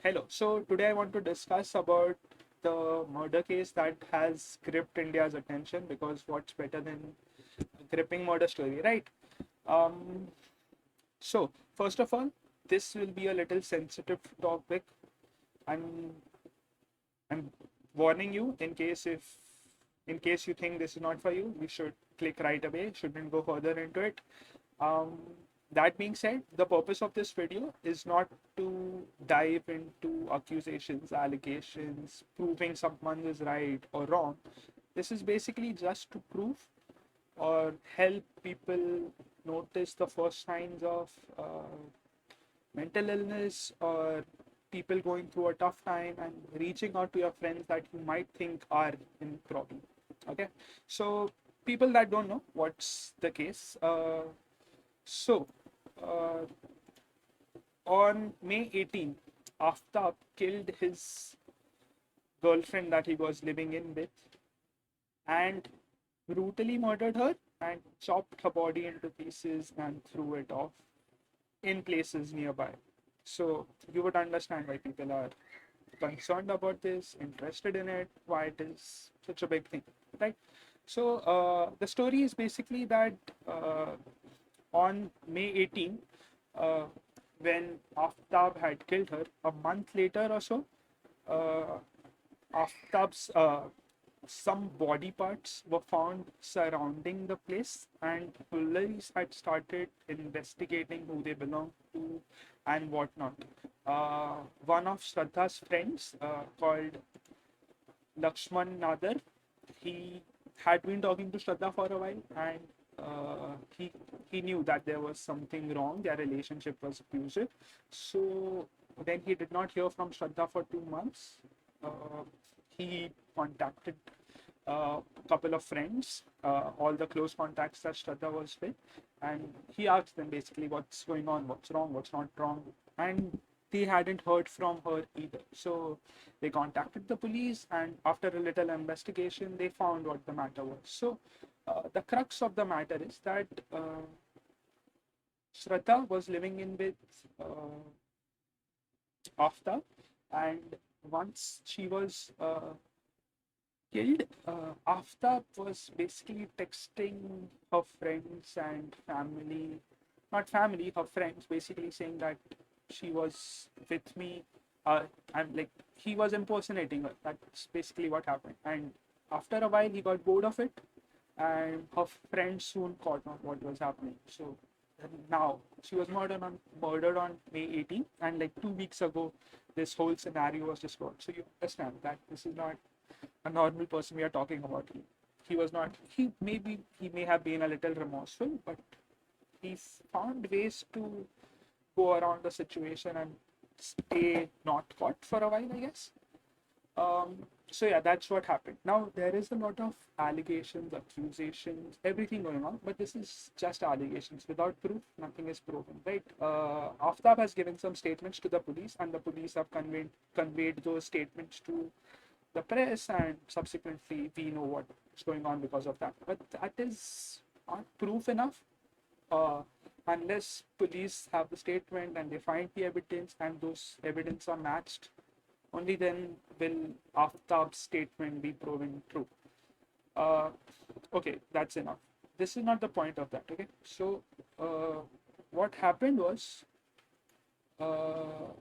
Hello. So today I want to discuss about the murder case that has gripped India's attention because what's better than a gripping murder story, right? Um, so first of all, this will be a little sensitive topic. I'm I'm warning you in case you think this is not for you, you should click right away. Shouldn't go further into it. Um, that being said, the purpose of this video is not to dive into accusations, allegations, proving someone is right or wrong. This is basically just to prove or help people notice the first signs of mental illness or people going through a tough time and reaching out to your friends that you might think are in problem. Okay, so people that don't know what's the case. So, uh, on May 18th, Aftab killed his girlfriend that he was living in with and brutally murdered her and chopped her body into pieces and threw it off in places nearby. So, you would understand why people are concerned about this, interested in it, why it is such a big thing, right? So, the story is basically that on May 18th, uh, when Aftab had killed her, a month later or so, uh, Aftab's some body parts were found surrounding the place, and police had started investigating who they belonged to and whatnot. One of Shraddha's friends, called Lakshman Nadar, he had been talking to Shraddha for a while, and he knew that there was something wrong. Their relationship was abusive. So when he did not hear from Shraddha for 2 months, he contacted a couple of friends, all the close contacts that Shraddha was with, and he asked them basically what's going on, what's wrong, what's not wrong, and they hadn't heard from her either. So they contacted the police, and after a little investigation, they found what the matter was. So the crux of the matter is that Shraddha was living in with Aftab, and once she was killed, Aftab was basically texting her friends and family, not family, her friends, basically saying that she was with me. I'm like, he was impersonating her. That's basically what happened. And after a while, he got bored of it, and her friends soon caught on what was happening. So now she was murdered on May 18th, and like 2 weeks ago, this whole scenario was discovered. So you understand that this is not a normal person we are talking about. He was not. He may have been a little remorseful, but he found ways to go around the situation and stay not caught for a while, I guess. So yeah, that's what happened. Now there is a lot of allegations, accusations, everything going on, but this is just allegations. Without proof, nothing is proven, right? Aftab has given some statements to the police, and the police have conveyed those statements to the press, and subsequently we know what's going on because of that. But that is not proof enough, uh, unless police have the statement and they find the evidence and those evidence are matched. Only then will Aftab's statement be proven true. Uh, okay, that's enough. This is not the point of that. Okay, so what happened was, uh,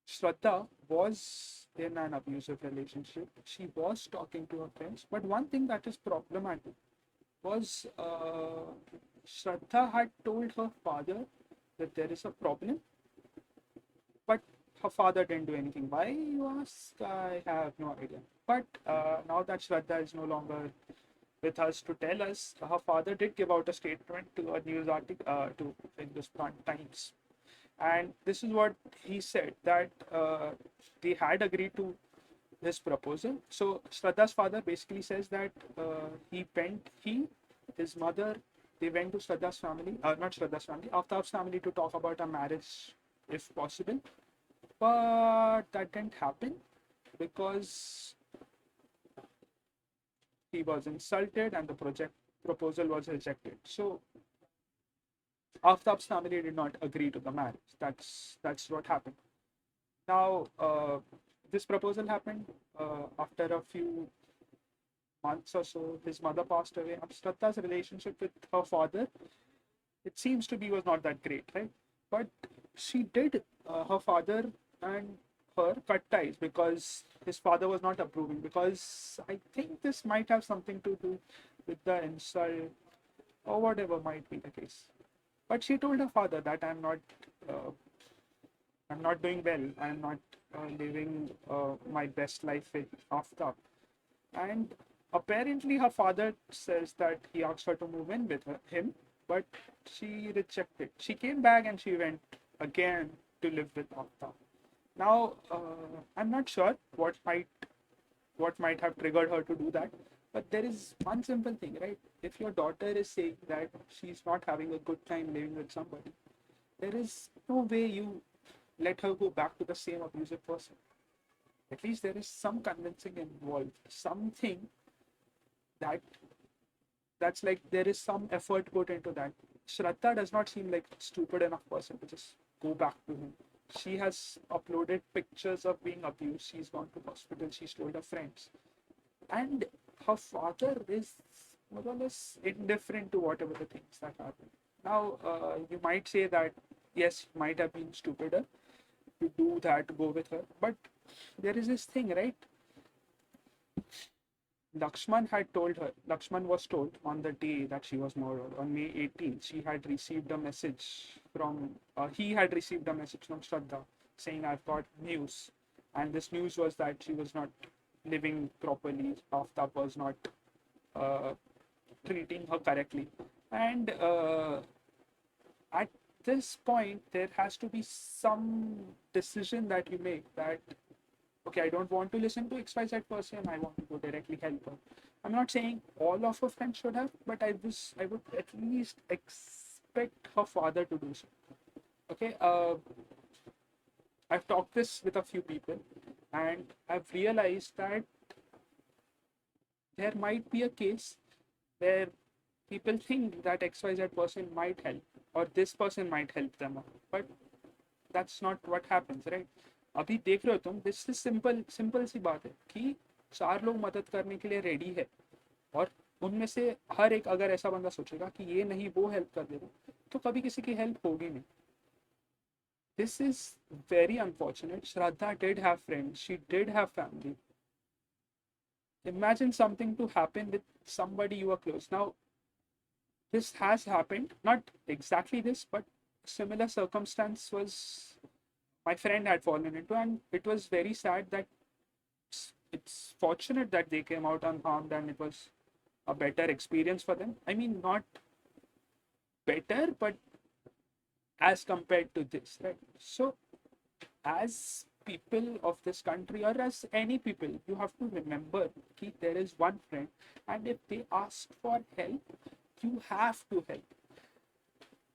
Shraddha was in an abusive relationship. She was talking to her friends, but one thing that is problematic was, Shraddha had told her father that there is a problem, but her father didn't do anything. Why, you ask? I have no idea. But now that Shraddha is no longer with us to tell us, her father did give out a statement to a news article, to Hindustan Times, and this is what he said, that they had agreed to this proposal. So Shraddha's father basically says that his mother, they went to Shraddha's family, not Shraddha's family, Aftab's family, to talk about a marriage if possible. But that didn't happen because he was insulted and the project proposal was rejected. So Aftab's family did not agree to the marriage. That's what happened. Now, this proposal happened after a few months or so. His mother passed away. And Shraddha's relationship with her father, it seems to be, was not that great, right? But she did, her father and her cut ties because his father was not approving. Because I think this might have something to do with the insult or whatever might be the case. But she told her father that uh, I'm not doing well. I'm not living my best life with Aftab. And apparently, her father says that he asked her to move in with him, but she rejected. She came back and she went again to live with Aftab. Now, I'm not sure what might have triggered her to do that, but there is one simple thing, right? If your daughter is saying that she's not having a good time living with somebody, there is no way you let her go back to the same abusive person. At least there is some convincing involved, something that that's like there is some effort put into that. Shraddha does not seem like a stupid enough person to just go back to him. She has uploaded pictures of being abused. She's gone to hospital. She's told her friends, and her father is more or less indifferent to whatever the things that happen. Now, you might say that yes, might have been stupider to do that, go with her, but there is this thing, right? Lakshman was told on the day that she was murdered, on May 18th, she had received a message he had received a message from Shraddha saying, I've got news. And this news was that she was not living properly, Aftab was not uh, treating her correctly. And at this point, there has to be some decision that you make that okay, I don't want to listen to XYZ person, I want to go directly help her. I'm not saying all of her friends should have, but I would at least expect her father to do so. Okay, I've talked this with a few people, and I've realized that there might be a case where people think that XYZ person might help, or this person might help them out, but that's not what happens, right? अभी देख रहे हो तुम, this is simple simple सी बात है कि चार लोग मदद करने के लिए रेडी है, और उनमें से हर एक अगर ऐसा बंदा सोचेगा कि ये नहीं वो हेल्प कर देगा, तो कभी किसी की हेल्प होगी नहीं. This is very unfortunate. Shraddha did have friends, she did have family. Imagine something to happen with somebody you are close. Now, this has happened, not exactly this, but similar circumstance was my friend had fallen into, and it was very sad that it's fortunate that they came out unharmed and it was a better experience for them. I mean, not better, but as compared to this, right? So, as people of this country or as any people, you have to remember that there is one friend, and if they ask for help, you have to help.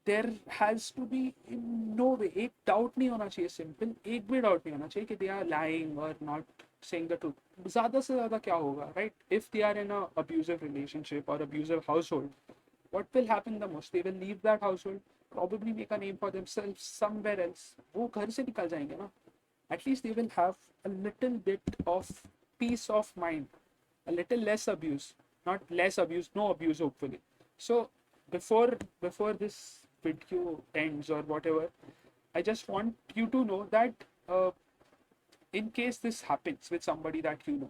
There has to be in no way, एक डाउट नहीं होना चाहिए, simple एक भी doubt नहीं होना चाहिए कि दे आर लाइंग और नॉट सेइंग द ट्रूथ. ज़्यादा से ज़्यादा क्या होगा, right? If they are in a abusive relationship और abusive household, what will happen the most? They will leave that household, probably make a name for themselves somewhere else. वो घर से निकल जाएंगे ना. At least they will have a little bit of peace of mind, a little less abuse, not less abuse, no abuse hopefully. So before this video ends or whatever, I just want you to know that in case this happens with somebody that you know,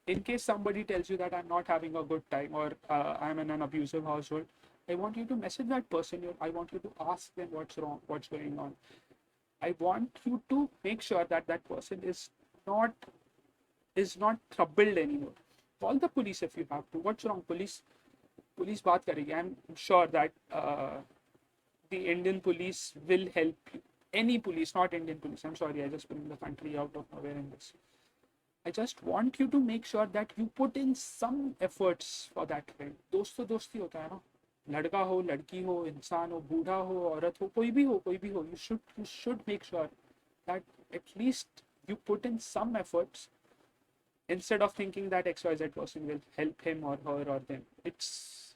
in case somebody tells you that I'm not having a good time or I'm in an abusive household, I want you to message that person. I want you to ask them what's wrong, what's going on. I want you to make sure that that person not not troubled anymore. Call the police if you have to. What's wrong? Police baat karegi. I'm sure that the Indian police will help you. Any police, not Indian police. I'm sorry, I just bring the country out of nowhere in this. I just want you to make sure that you put in some efforts for that friend. दोस्त तो दोस्ती होता है ना, लड़का हो, लड़की हो, इंसान हो, बूढ़ा हो, औरत हो, कोई भी हो. You should make sure that at least you put in some efforts instead of thinking that XYZ person will help him or her or them. It's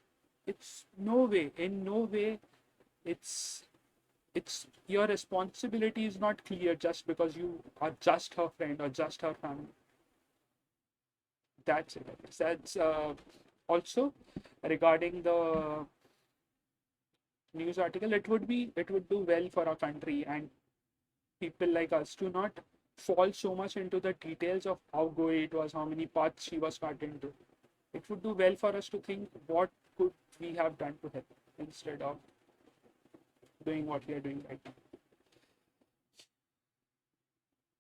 no way, in no way, it's it's your responsibility is not clear just because you are just her friend or just her family. That's it. That's also regarding the news article. It would do well for our country and people like us to not fall so much into the details of how good it was, how many paths she was cut into. It would do well for us to think what could we have done to help instead of doing what we are doing right now.